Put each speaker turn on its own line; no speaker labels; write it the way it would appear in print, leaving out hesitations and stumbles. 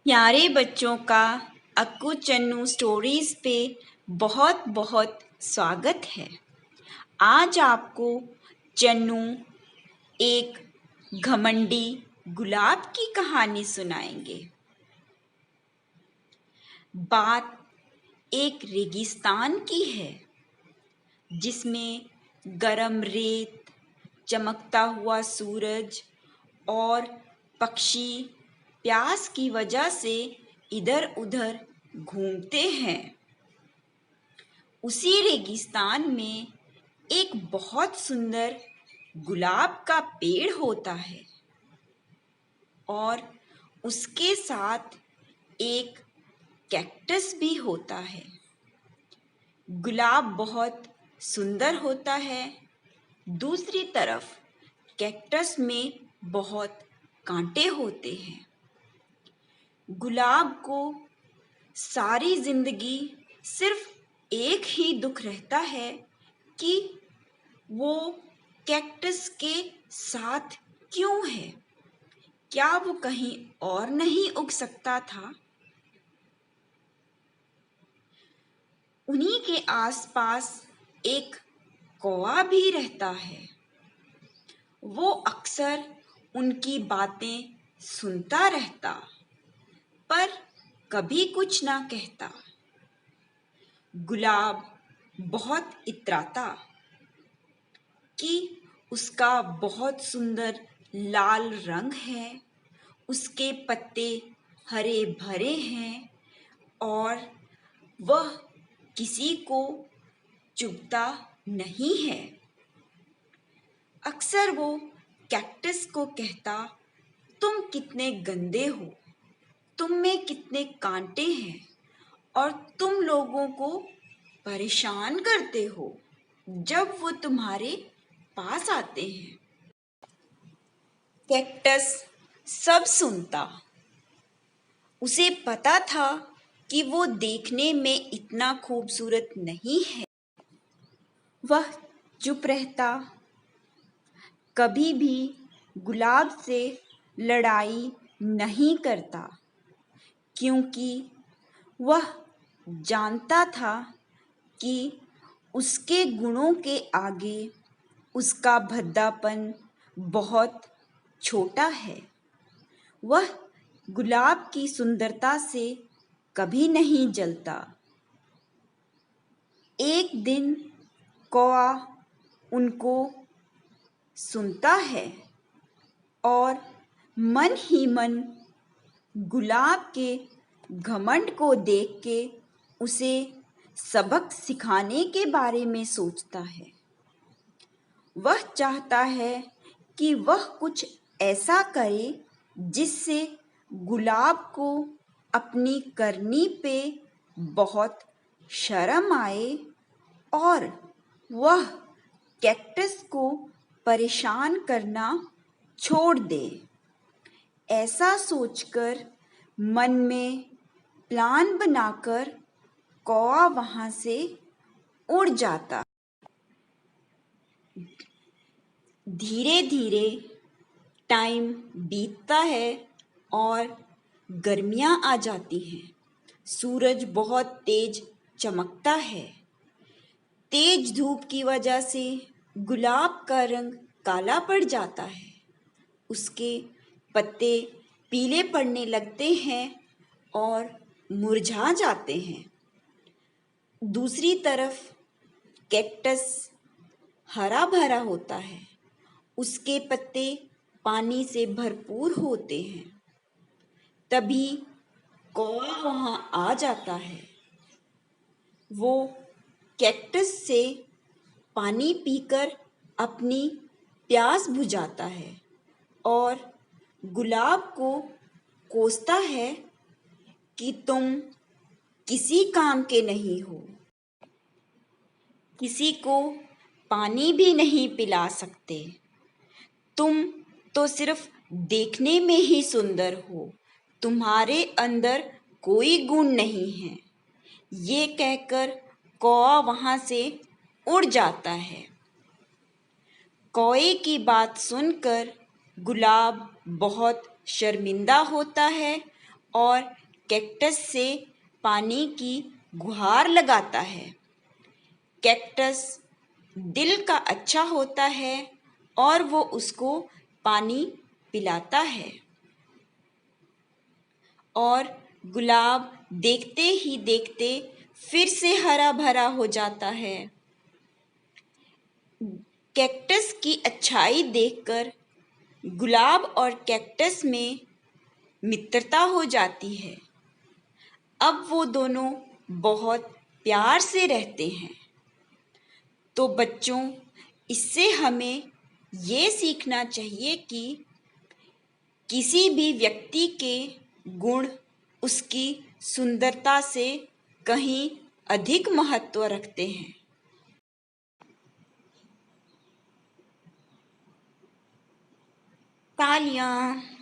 प्यारे बच्चों का अक्कू चन्नू स्टोरीज पे बहुत बहुत स्वागत है। आज आपको चन्नू एक घमंडी गुलाब की कहानी सुनाएंगे। बात एक रेगिस्तान की है जिसमें गरम रेत, चमकता हुआ सूरज और पक्षी प्यास की वजह से इधर-उधर घूमते हैं। उसी रेगिस्तान में एक बहुत सुंदर गुलाब का पेड़ होता है और उसके साथ एक कैक्टस भी होता है। गुलाब बहुत सुंदर होता है। दूसरी तरफ कैक्टस में बहुत कांटे होते हैं। गुलाब को सारी जिंदगी सिर्फ एक ही दुख रहता है कि वो कैक्टस के साथ क्यों है। क्या वो कहीं और नहीं उग सकता था? उन्हीं के आसपास एक कौवा भी रहता है। वो अक्सर उनकी बातें सुनता रहता पर कभी कुछ ना कहता। गुलाब बहुत इतराता कि उसका बहुत सुंदर लाल रंग है, उसके पत्ते हरे भरे हैं और वह किसी को चुभता नहीं है। अक्सर वो कैक्टस को कहता, तुम कितने गंदे हो, तुम में कितने कांटे हैं और तुम लोगों को परेशान करते हो जब वो तुम्हारे पास आते हैं। कैक्टस सब सुनता। उसे पता था कि वो देखने में इतना खूबसूरत नहीं है। वह चुप रहता, कभी भी गुलाब से लड़ाई नहीं करता क्योंकि वह जानता था कि उसके गुणों के आगे उसका भद्दापन बहुत छोटा है। वह गुलाब की सुंदरता से कभी नहीं जलता। एक दिन कौवा उनको सुनता है और मन ही मन गुलाब के घमंड को देख के उसे सबक सिखाने के बारे में सोचता है। वह चाहता है कि वह कुछ ऐसा करे जिससे गुलाब को अपनी करनी पे बहुत शर्म आए और वह कैक्टस को परेशान करना छोड़ दे। ऐसा सोचकर मन में प्लान बनाकर कौवा वहां से उड़ जाता। धीरे धीरे टाइम बीतता है और गर्मियां आ जाती हैं। सूरज बहुत तेज चमकता है। तेज धूप की वजह से गुलाब का रंग काला पड़ जाता है। उसके पत्ते पीले पड़ने लगते हैं और मुरझा जाते हैं। दूसरी तरफ कैक्टस हरा भरा होता है। उसके पत्ते पानी से भरपूर होते हैं। तभी कौवा वहां आ जाता है। वो कैक्टस से पानी पीकर अपनी प्यास बुझाता है और गुलाब को कोसता है कि तुम किसी काम के नहीं हो, किसी को पानी भी नहीं पिला सकते। तुम तो सिर्फ देखने में ही सुंदर हो, तुम्हारे अंदर कोई गुण नहीं है। ये कहकर कौवा वहां से उड़ जाता है। कौवे की बात सुनकर गुलाब बहुत शर्मिंदा होता है और कैक्टस से पानी की गुहार लगाता है। कैक्टस दिल का अच्छा होता है और वो उसको पानी पिलाता है। और गुलाब देखते ही देखते फिर से हरा भरा हो जाता है। कैक्टस की अच्छाई देखकर गुलाब और कैक्टस में मित्रता हो जाती है। अब वो दोनों बहुत प्यार से रहते हैं। तो बच्चों, इससे हमें ये सीखना चाहिए कि किसी भी व्यक्ति के गुण उसकी सुंदरता से कहीं अधिक महत्व रखते हैं। तालियां।